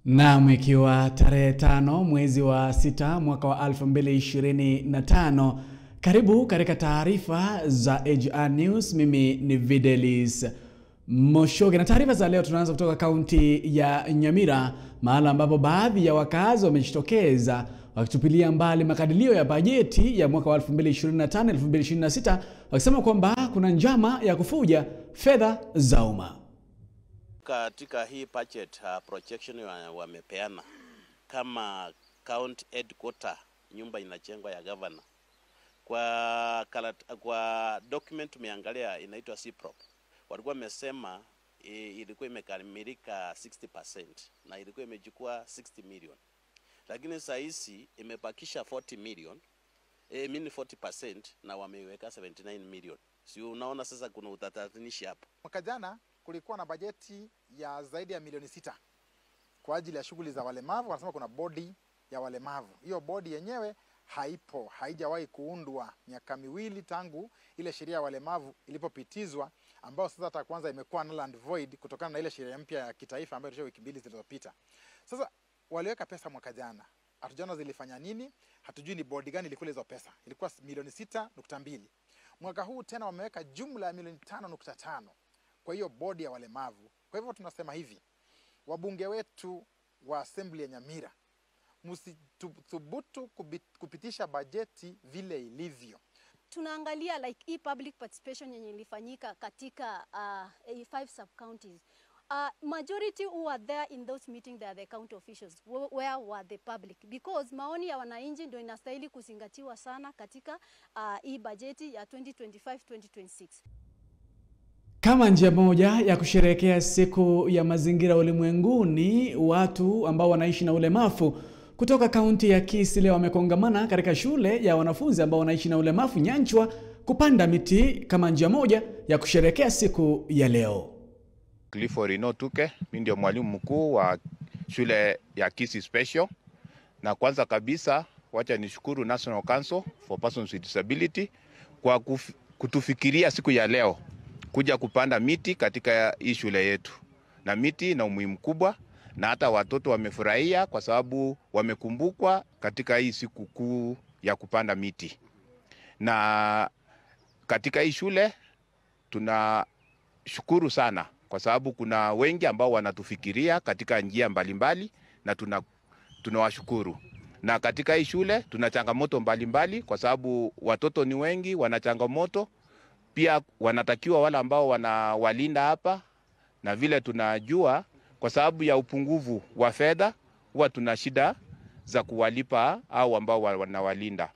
Naam, ikiwa tarehe 5 mwezi wa 6 mwaka wa 2025, karibu katika taarifa za AGR News. Mimi ni Videlis Moshoge, na taarifa za leo tunaanza kutoka kaunti ya Nyamira, mahali ambapo baadhi ya wakazi wamejitokeza wakitupilia mbali makadirio ya bajeti ya mwaka wa 2025-2026, wakisema kwamba kuna njama ya kufuja fedha za umma. Katika hii budget projection wamepeana kama county headquarter, nyumba inajengwa ya governor. Kwa document tumeangalia inaitwa CPROP. Walikuwa wamesema ilikuwa imekamilika 60% na ilikuwa imechukua 60 million. Lakini sasa hizi imebakisha 40 million. Mini 40% na wameiweka 79 million. Si unaona sasa kuna utatanishi hapo. Mwaka jana kulikuwa na bajeti ya zaidi ya milioni 6 kwa ajili ya shughuli za walemavu. Wanasema kuna bodi ya walemavu. Hiyo bodi yenyewe haipo, haijawahi kuundwa miaka miwili tangu ile sheria ya walemavu ilipopitizwa, ambao sasa hata kwanza imekuwa null and void kutokana na ile sheria mpya ya kitaifa ambayo ilishia wiki mbili zilizopita. Sasa waliweka pesa mwaka jana. Hatujana zilifanya nini? Hatujui ni bodi gani ilikula hizo pesa. Ilikuwa milioni 6.2. Mwaka huu tena wameweka jumla ya milioni 5.5 kwa hiyo bodi ya walemavu. Kwa hivyo tunasema hivi, wabunge wetu wa assembly ya Nyamira, msithubutu kupitisha bajeti vile ilivyo. Tunaangalia like public participation yenye ilifanyika katika 5 sub counties. Majority who are there in those meetings, they are the county officials. Where were the public? Because maoni ya wananchi ndio inastahili kuzingatiwa sana katika hii bajeti ya 2025-2026. Kama njia moja ya kusherehekea siku ya mazingira ulimwenguni, watu ambao wanaishi na ulemavu kutoka kaunti ya Kisii leo wamekongamana katika shule ya wanafunzi ambao wanaishi na ulemavu Nyanchwa kupanda miti kama njia moja ya kusherehekea siku ya leo. Clifford Inotuke, mimi ndio mwalimu mkuu wa shule ya Kisii Special. Na kwanza kabisa wacha nishukuru National Council for Persons with Disability kwa kutufikiria siku ya leo kuja kupanda miti katika hii shule yetu. Na miti na umuhimu mkubwa, na hata watoto wamefurahia kwa sababu wamekumbukwa katika hii siku kuu ya kupanda miti. Na katika hii shule tunashukuru sana kwa sababu kuna wengi ambao wanatufikiria katika njia mbalimbali na tunawashukuru. Na katika hii shule tuna changamoto mbalimbali kwa sababu watoto ni wengi, wana changamoto. Pia wanatakiwa wale ambao wanawalinda hapa, na vile tunajua kwa sababu ya upungufu wa fedha huwa tuna shida za kuwalipa au ambao wanawalinda.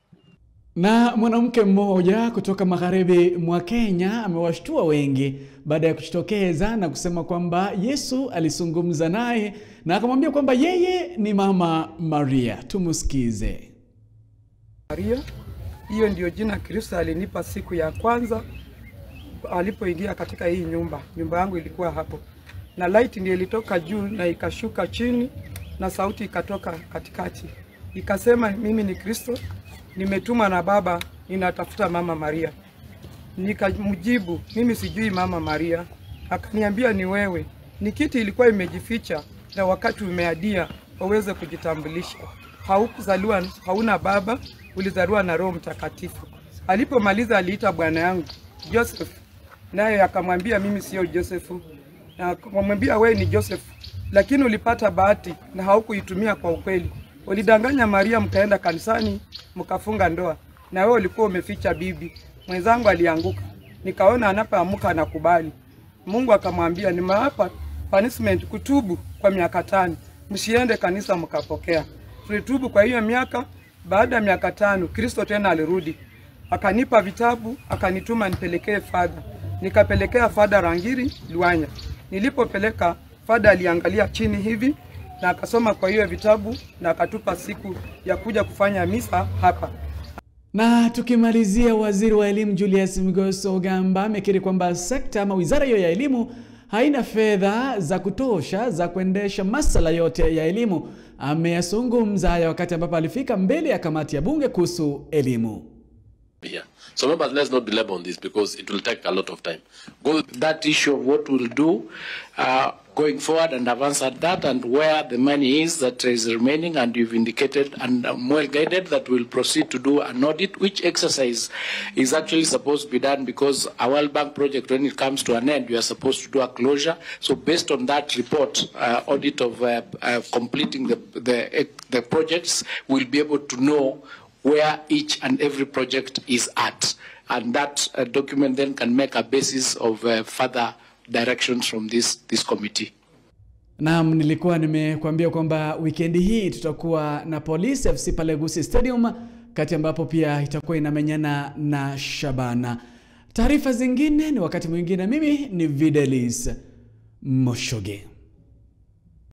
Na mwanamke mmoja kutoka magharibi mwa Kenya amewashtua wengi baada ya kujitokeza na kusema kwamba Yesu alizungumza naye na akamwambia kwamba yeye ni Mama Maria. Tumusikize. Maria, hiyo ndio jina Kristo alinipa siku ya kwanza alipoingia katika hii nyumba. Nyumba yangu ilikuwa hapo. Na light ndio ilitoka juu na ikashuka chini na sauti ikatoka katikati. Ikasema mimi ni Kristo, nimetuma na Baba, ninatafuta Mama Maria. Nikamjibu, mimi sijui Mama Maria. Akaniambia ni wewe. Ni kiti ilikuwa imejificha na wakati umeadia waweze kujitambulisha. Haukuzaliwa, hauna baba, ulizaliwa na Roho Mtakatifu. Alipomaliza aliita bwana yangu Joseph, naye akamwambia mimi sio Joseph. Na akamwambia wewe ni Joseph, lakini ulipata bahati na haukuitumia kwa ukweli. Ulidanganya Maria, mkaenda kanisani, mkafunga ndoa, na wewe ulikuwa umeficha bibi. Mwenzangu alianguka, nikaona anapoamka anakubali. Mungu akamwambia nimewapa punishment kutubu kwa miaka 5. Msiende kanisa mkapokea. Tulitubu kwa hiyo miaka. Baada ya miaka 5 Kristo tena alirudi. Akanipa vitabu, akanituma nipelekee Father. Nikapelekea Father Rangiri Luanya. Nilipopeleka Father aliangalia chini hivi na akasoma kwa hiyo vitabu na akatupa siku ya kuja kufanya misa hapa. Na tukimalizia, waziri wa elimu Julius Migos Ogamba amekiri kwamba sekta ama wizara hiyo ya elimu haina fedha za kutosha za kuendesha masuala yote ya elimu. Ameyazungumza haya wakati ambapo alifika mbele ya kamati ya bunge kuhusu elimu. here. So members, let's not belabor on this because it will take a lot of time. That issue of what we'll do going forward, and I've answered that, and where the money is that is remaining, and you've indicated, and I'm well guided that we'll proceed to do an audit, which exercise is actually supposed to be done because our World Bank project, when it comes to an end, we are supposed to do a closure. So based on that report, audit of completing the projects, we'll be able to know where each and every project is at. And that document then can make a basis of further directions from this committee. Naam, nilikuwa nimekuambia kwamba weekendi hii tutakuwa na Police FC pale Gusii Stadium, kati ambapo pia itakuwa inamenyana na Shabana. Taarifa zingine ni wakati mwingine. Mimi ni Videlis Moshoge.